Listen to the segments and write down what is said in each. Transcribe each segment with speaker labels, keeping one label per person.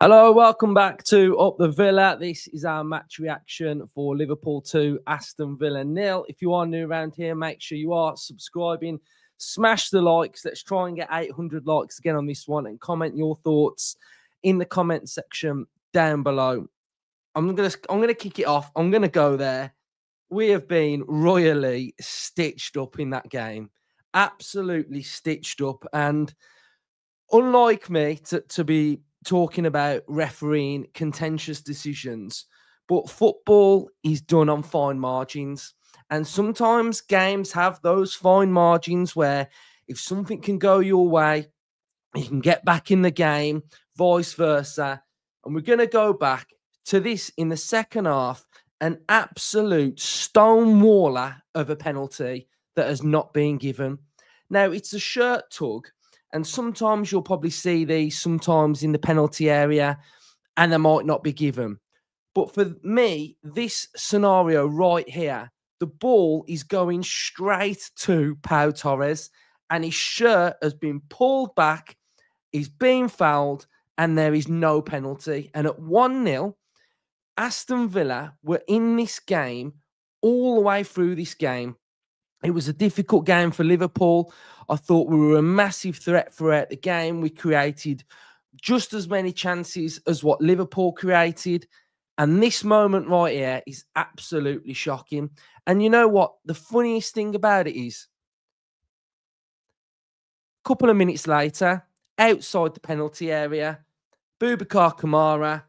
Speaker 1: Hello, welcome back to Up the Villa. This is our match reaction for Liverpool 2, Aston Villa 0. If you are new around here, make sure you are subscribing. Smash the likes. Let's try and get 800 likes again on this one and comment your thoughts in the comment section down below. I'm gonna kick it off. I'm gonna go there. We have been royally stitched up in that game. Absolutely stitched up. And unlike me to be talking about refereeing contentious decisions, but football is done on fine margins. And sometimes games have those fine margins where if something can go your way, you can get back in the game, vice versa. And we're going to go back to this in the second half, an absolute stonewaller of a penalty that has not been given. Now, it's a shirt tug. And sometimes you'll probably see these sometimes in the penalty area and they might not be given. But for me, this scenario right here, the ball is going straight to Pau Torres and his shirt has been pulled back, he's being fouled, and there is no penalty. And at 1-0, Aston Villa were in this game all the way through this game. It was a difficult game for Liverpool. I thought we were a massive threat throughout the game. We created just as many chances as what Liverpool created. And this moment right here is absolutely shocking. And you know what? The funniest thing about it is, a couple of minutes later, outside the penalty area, Boubacar Kamara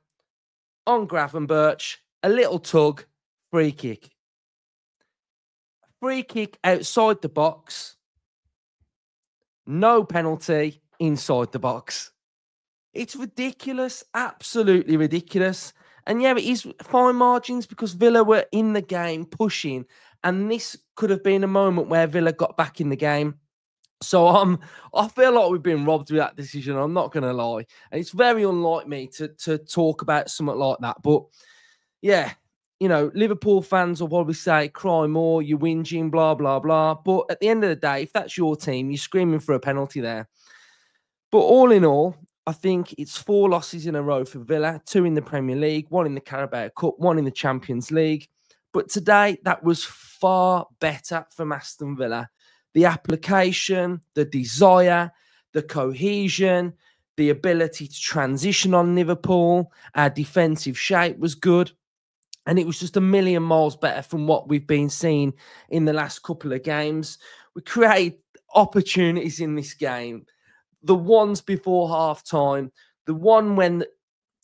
Speaker 1: on Gravenberch, a little tug, free kick. Free kick outside the box. No penalty inside the box. It's ridiculous. Absolutely ridiculous. And yeah, it is fine margins because Villa were in the game pushing. And this could have been a moment where Villa got back in the game. So I feel like we've been robbed with that decision. I'm not going to lie. And it's very unlike me to talk about something like that. But yeah. You know, Liverpool fans will probably say, cry more, you're whinging, blah, blah, blah. But at the end of the day, if that's your team, you're screaming for a penalty there. But all in all, I think it's 4 losses in a row for Villa, 2 in the Premier League, 1 in the Carabao Cup, 1 in the Champions League. But today, that was far better from Aston Villa. The application, the desire, the cohesion, the ability to transition on Liverpool, our defensive shape was good. And it was just a million miles better from what we've been seeing in the last couple of games. We create opportunities in this game. The ones before half-time, the one when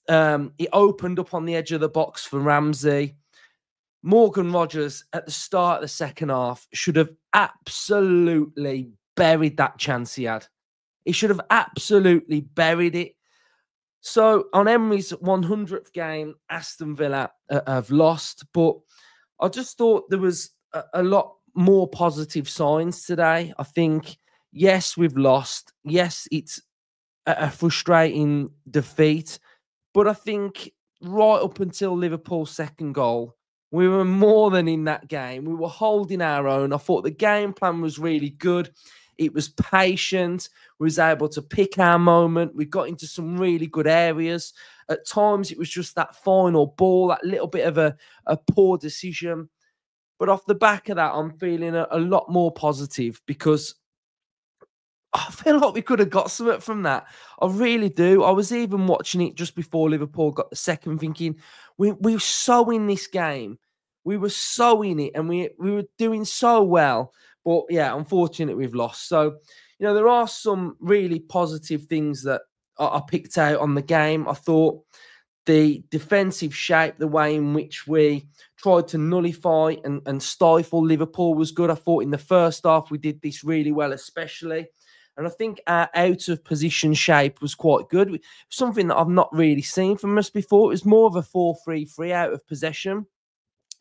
Speaker 1: it opened up on the edge of the box for Ramsey. Morgan Rogers at the start of the second half should have absolutely buried that chance he had. He should have absolutely buried it. So, on Emery's 100th game, Aston Villa have lost. But I just thought there was a lot more positive signs today. I think, yes, we've lost. Yes, it's a frustrating defeat. But I think right up until Liverpool's second goal, we were more than in that game. We were holding our own. I thought the game plan was really good. It was patient. We was able to pick our moment. We got into some really good areas. At times, it was just that final ball, that little bit of a poor decision. But off the back of that, I'm feeling a lot more positive because I feel like we could have got something from that. I really do. I was even watching it just before Liverpool got the second, thinking, we were so in this game. We were so in it and we were doing so well. But yeah, unfortunately, we've lost. So, you know, there are some really positive things that I picked out on the game. I thought the defensive shape, the way in which we tried to nullify and stifle Liverpool was good. I thought in the first half, we did this really well, especially. And I think our out-of-position shape was quite good. Something that I've not really seen from us before. It was more of a 4-3-3 out of possession.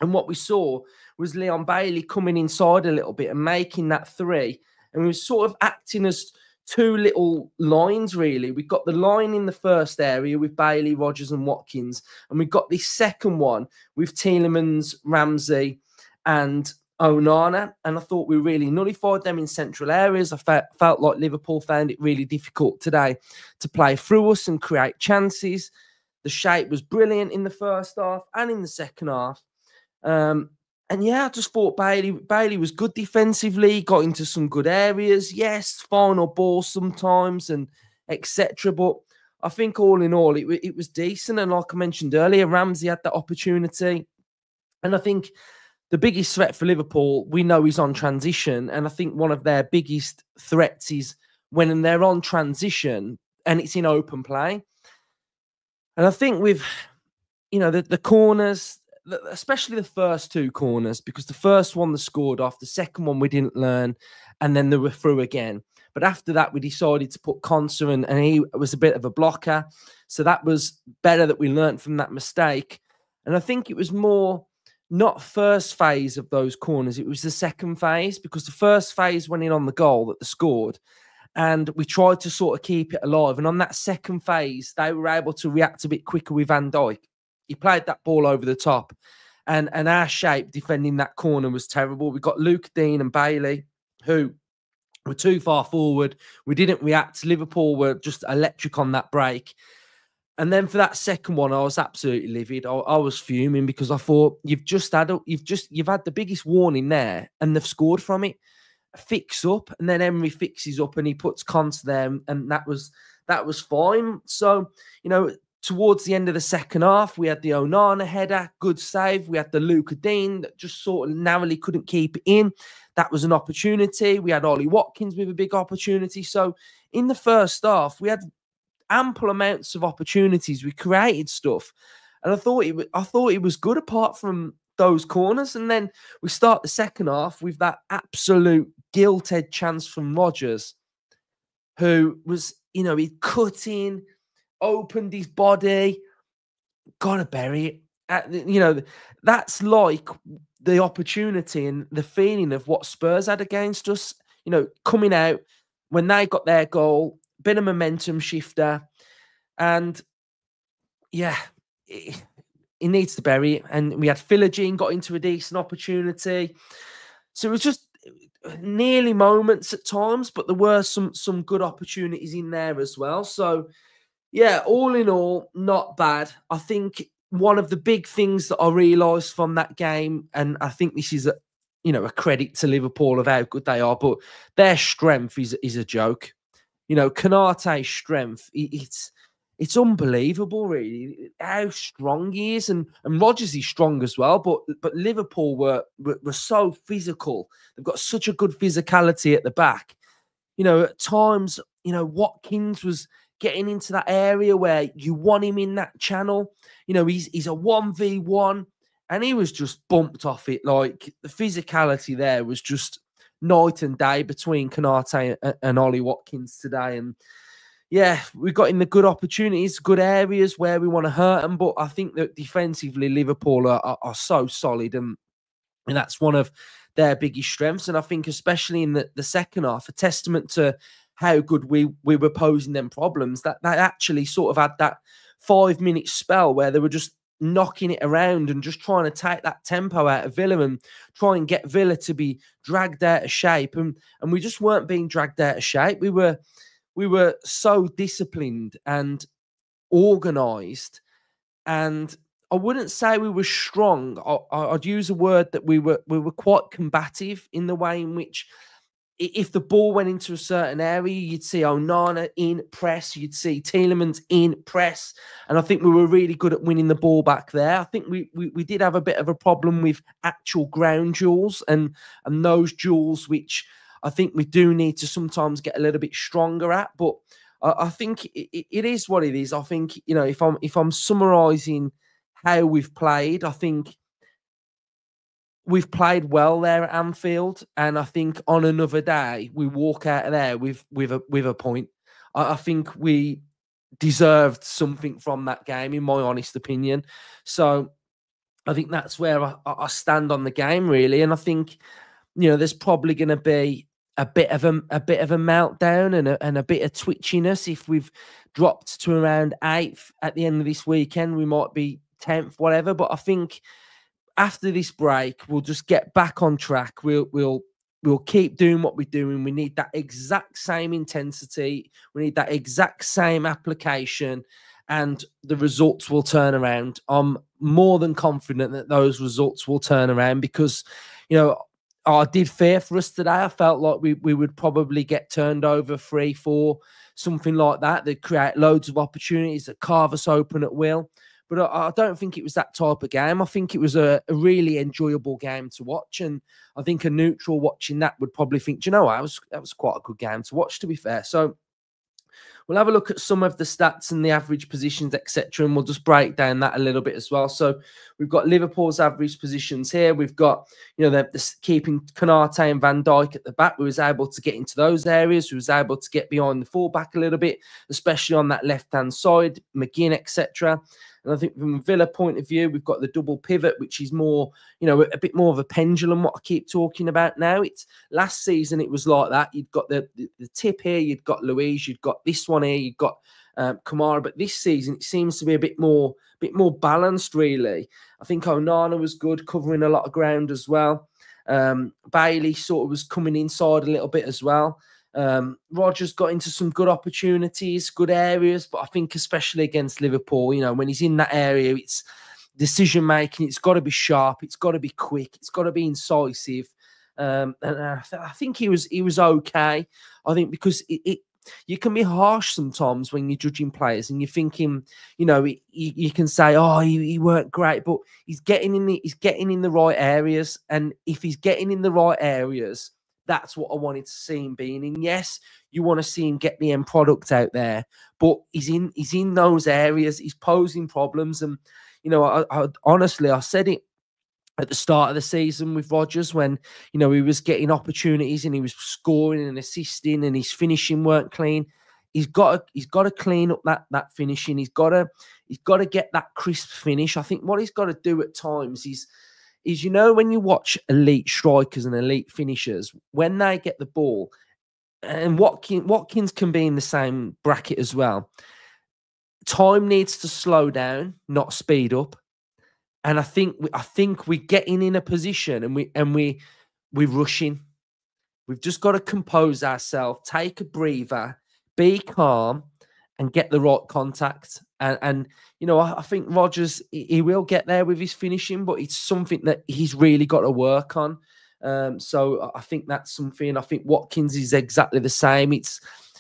Speaker 1: And what we saw was Leon Bailey coming inside a little bit and making that 3. And we were sort of acting as 2 little lines, really. We've got the line in the first area with Bailey, Rodgers and Watkins. And we've got this second one with Tielemans, Ramsey and Onana. And I thought we really nullified them in central areas. I felt like Liverpool found it really difficult today to play through us and create chances. The shape was brilliant in the first half and in the second half. And yeah, I just thought Bailey was good defensively, got into some good areas. Yes, final ball sometimes and etc. But I think all in all, it was decent. And like I mentioned earlier, Ramsey had that opportunity. And I think the biggest threat for Liverpool, we know, is on transition. And I think one of their biggest threats is when they're on transition and it's in open play. And I think with, the corners, especially the first two corners, because the first one they scored off, the second one we didn't learn, and then they were through again. But after that, we decided to put Conser, and he was a bit of a blocker. So that was better that we learned from that mistake. And I think it was more not first phase of those corners, it was the second phase, because the first phase went in on the goal that they scored, and we tried to sort of keep it alive. And on that second phase, they were able to react a bit quicker with Van Dijk. He played that ball over the top, and our shape defending that corner was terrible. We got Luke Dean and Bailey, who were too far forward. We didn't react. Liverpool were just electric on that break. And then for that second one, I was absolutely livid. I was fuming because I thought you've had the biggest warning there, and they've scored from it. Fix up, and then Emery fixes up, and he puts Conser there, and that was fine. So towards the end of the second half, we had the Onana header, good save. We had the Luka Dean that just sort of narrowly couldn't keep it in. That was an opportunity. We had Ollie Watkins with a big opportunity. So in the first half, we had ample amounts of opportunities. We created stuff, and I thought it was good apart from those corners. And then we start the second half with that absolute gilt-edged chance from Rodgers, who was, he cut in, opened his body, gotta bury it. That's like the opportunity and the feeling of what Spurs had against us, coming out when they got their goal, bit of momentum shifter. And yeah, he needs to bury it. And we had Philogene got into a decent opportunity. So it was just nearly moments at times, but there were some good opportunities in there as well. So yeah, all in all, not bad. I think one of the big things that I realised from that game, and I think this is a credit to Liverpool of how good they are, but their strength is a joke. Konate's strength, it's unbelievable, really, how strong he is, and Rodgers is strong as well. But Liverpool were so physical. They've got such a good physicality at the back. At times, Watkins was getting into that area where you want him in that channel. He's a 1v1, and he was just bumped off it. Like, the physicality there was just night and day between Konate and Ollie Watkins today. And yeah, we got in the good opportunities, good areas where we want to hurt them. But I think that defensively, Liverpool are so solid, and that's one of their biggest strengths. And I think especially in the second half, a testament to how good we were posing them problems, that they actually sort of had that 5-minute spell where they were just knocking it around and just trying to take that tempo out of Villa and try and get Villa to be dragged out of shape. And we just weren't being dragged out of shape. We were so disciplined and organised, and I wouldn't say we were strong. I'd use a word that we were quite combative in the way in which, if the ball went into a certain area, you'd see Onana in press, you'd see Tielemans in press, and I think we were really good at winning the ball back there. I think we did have a bit of a problem with actual ground duels and those duels, which I think we do need to sometimes get a little bit stronger at. But I think it is what it is. I think, if I'm summarising how we've played, I think we've played well there at Anfield, and I think on another day we walk out of there with a point. I think we deserved something from that game, in my honest opinion. So I think that's where I stand on the game, really. And I think there's probably going to be a bit of a meltdown and a bit of twitchiness if we've dropped to around 8th at the end of this weekend. We might be 10th, whatever. But I think after this break, we'll just get back on track. We'll keep doing what we're doing. We need that exact same intensity. We need that exact same application. and the results will turn around. I'm more than confident that those results will turn around because, you know, I did fear for us today. I felt like we would probably get turned over 3-4, something like that. They'd create loads of opportunities that carve us open at will. But I don't think it was that type of game. I think it was a really enjoyable game to watch. And I think a neutral watching that would probably think, do you know what, that was quite a good game to watch, to be fair. So we'll have a look at some of the stats and the average positions, etc., and we'll just break down that a little bit as well. So we've got Liverpool's average positions here. We've got, you know, the keeping Konate and Van Dijk at the back. We was able to get into those areas. We was able to get behind the fullback a little bit, especially on that left-hand side, McGinn, etc. And I think from a Villa point of view, we've got the double pivot, which is more, you know, a bit more of a pendulum, what I keep talking about now. It's last season, it was like that. You'd got the tip here, you'd got Louise, you'd got this one here, you've got Kamara. But this season, it seems to be a bit more balanced, really. I think Onana was good, covering a lot of ground as well. Bailey sort of was coming inside a little bit as well. Rodgers got into some good opportunities, good areas, but I think especially against Liverpool, you know, when he's in that area, it's decision making. It's got to be sharp. It's got to be quick. It's got to be incisive. And I think he was okay. I think because you can be harsh sometimes when you're judging players and you're thinking, you know, you can say, oh, he weren't great, but he's getting in the right areas. And if he's getting in the right areas, that's what I wanted to see him being in. Yes, you want to see him get the end product out there, but he's in those areas. He's posing problems. And, you know, I honestly, I said it at the start of the season with Rodgers when, you know, he was getting opportunities and he was scoring and assisting and his finishing weren't clean. He's got to clean up that finishing. He's got to get that crisp finish. I think what he's got to do at times is, you know, when you watch elite strikers and elite finishers, when they get the ball, and Watkins can be in the same bracket as well, time needs to slow down, not speed up. And I think we're getting in a position and we're rushing. We've just got to compose ourselves, take a breather, be calm, and get the right contact. And you know, I think Rodgers, he will get there with his finishing, but it's something that he's really got to work on. So I think that's something. I think Watkins is exactly the same.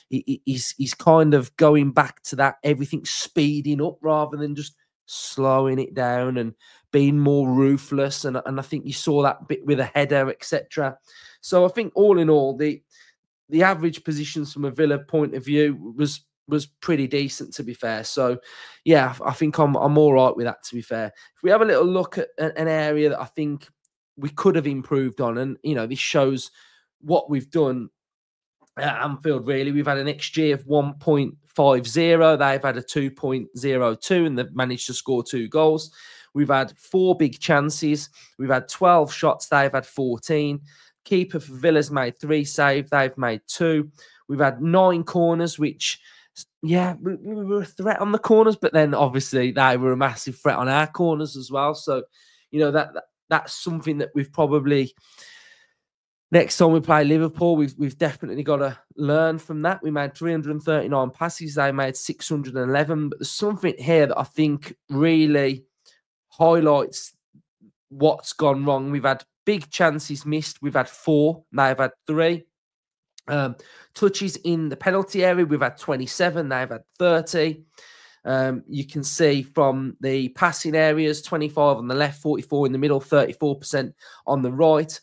Speaker 1: He's kind of going back to that, everything speeding up rather than just slowing it down and being more ruthless. And I think you saw that bit with a header, etc. So I think all in all, the average positions from a Villa point of view was pretty decent, to be fair. So yeah, I think I'm all right with that, to be fair. If we have a little look at an area that I think we could have improved on, and you know, this shows what we've done at Anfield, really. We've had an XG of 1.50. They've had a 2.02 and they've managed to score 2 goals. We've had 4 big chances. We've had 12 shots. They've had 14. Keeper for Villa's made 3 saves. They've made 2. We've had 9 corners, which, yeah, we were a threat on the corners, but then obviously they were a massive threat on our corners as well. So, you know, that's something that we've probably, next time we play Liverpool, we've definitely got to learn from that. We made 339 passes. They made 611. But there's something here that I think really highlights what's gone wrong. We've had big chances missed. We've had 4. They've had 3. Touches in the penalty area, we've had 27. They've had 30. You can see from the passing areas, 25 on the left, 44 in the middle, 34% on the right.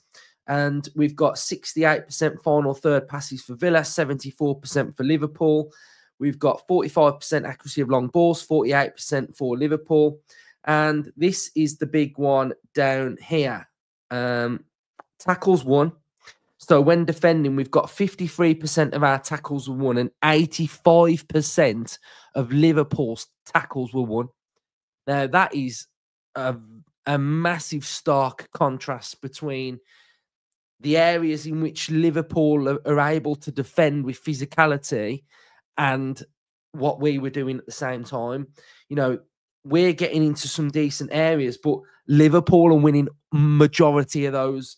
Speaker 1: And we've got 68% final third passes for Villa, 74% for Liverpool. We've got 45% accuracy of long balls, 48% for Liverpool. And this is the big one down here. Tackles won. So when defending, we've got 53% of our tackles were won and 85% of Liverpool's tackles were won. Now, that is a massive stark contrast between the areas in which Liverpool are able to defend with physicality and what we were doing at the same time. You know, we're getting into some decent areas, but Liverpool are winning majority of those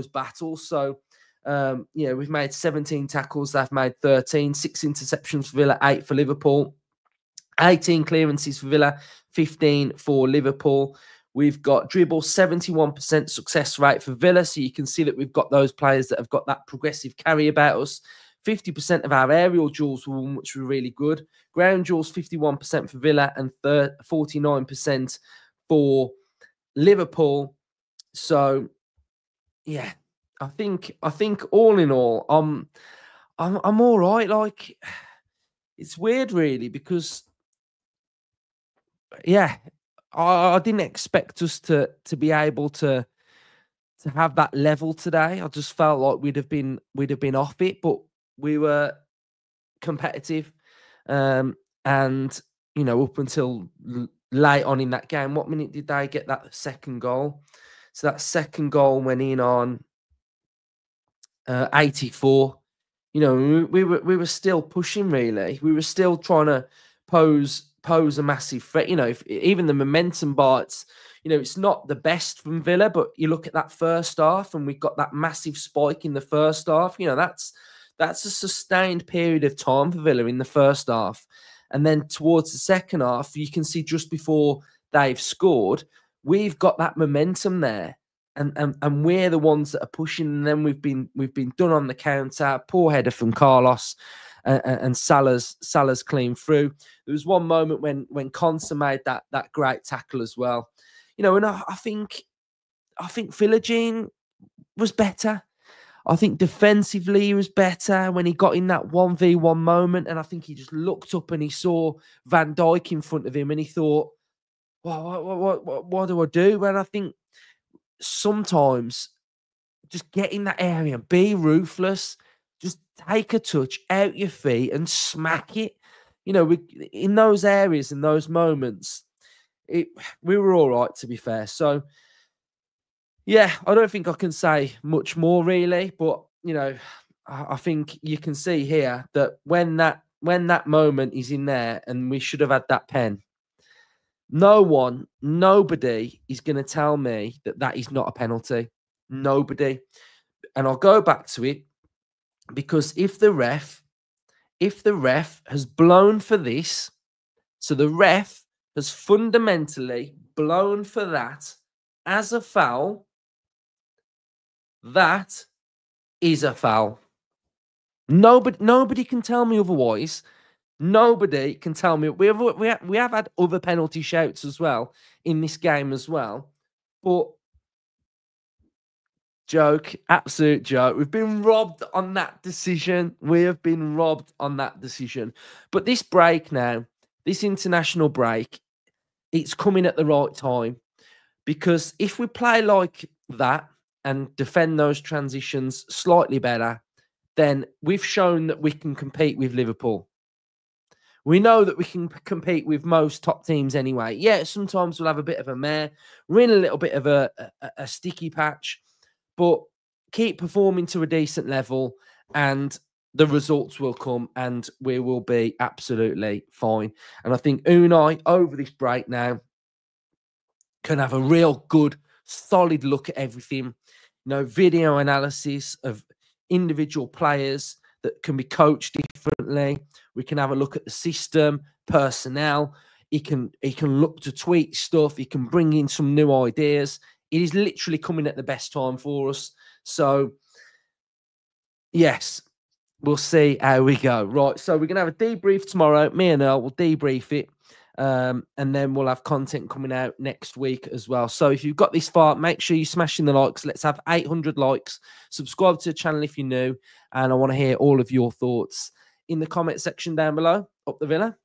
Speaker 1: battles. So, you know, we've made 17 tackles, they've made 13, 6 interceptions for Villa, 8 for Liverpool. 18 clearances for Villa, 15 for Liverpool. We've got dribble, 71% success rate for Villa. So you can see that we've got those players that have got that progressive carry about us. 50% of our aerial duels were won, which were really good. Ground duels, 51% for Villa and 49% for Liverpool. So, yeah, I think all in all, I'm all right. Like, it's weird, really, because yeah, I didn't expect us to be able to have that level today. I just felt like we'd have been off it, but we were competitive, and up until late on in that game. What minute did they get that second goal? So that second goal went in on 84. We were still pushing. Really, we were still trying to pose a massive threat. Even the momentum bites. It's not the best from Villa, but you look at that first half, and we got that massive spike in the first half. That's a sustained period of time for Villa in the first half, and then towards the second half, you can see just before they've scored, we've got that momentum there. And we're the ones that are pushing. And then we've been done on the counter. Poor header from Carlos, and Salah's clean through. There was one moment when Konsa made that great tackle as well. And I think Philogene was better. I think defensively he was better when he got in that 1v1 moment. And I think he just looked up and he saw Van Dijk in front of him and he thought, well, what do I do? And I think sometimes just get in that area, be ruthless, just take a touch out your feet and smack it. In those areas, in those moments, we were all right, to be fair. So, yeah, I don't think I can say much more, really. But, I think you can see here that when that moment is in there and we should have had that pen, nobody is going to tell me that is not a penalty. Nobody. And I'll go back to it because if the ref has blown for this, so the ref has fundamentally blown for that as a foul, that is a foul. Nobody can tell me otherwise. Nobody can tell me. We have had other penalty shouts as well in this game as well, but joke, absolute joke. We've been robbed on that decision. We have been robbed on that decision. But this break now, this international break, it's coming at the right time because if we play like that and defend those transitions slightly better, then we've shown that we can compete with Liverpool. We know that we can compete with most top teams anyway. Yeah, sometimes we'll have a bit of a mare. We're in a little bit of a sticky patch, but keep performing to a decent level and the results will come and we will be absolutely fine. And I think Unai, over this break now, can have a real good, solid look at everything. Video analysis of individual players that can be coached differently. We can have a look at the system, personnel. He can look to tweak stuff. He can bring in some new ideas. It is literally coming at the best time for us. So, yes, we'll see how we go. Right, so we're going to have a debrief tomorrow. Me and Earl will debrief it. And then we'll have content coming out next week as well. So if you've got this far, make sure you're smashing the likes. Let's have 800 likes. Subscribe to the channel if you're new. And I want to hear all of your thoughts in the comment section down below. Up the Villa.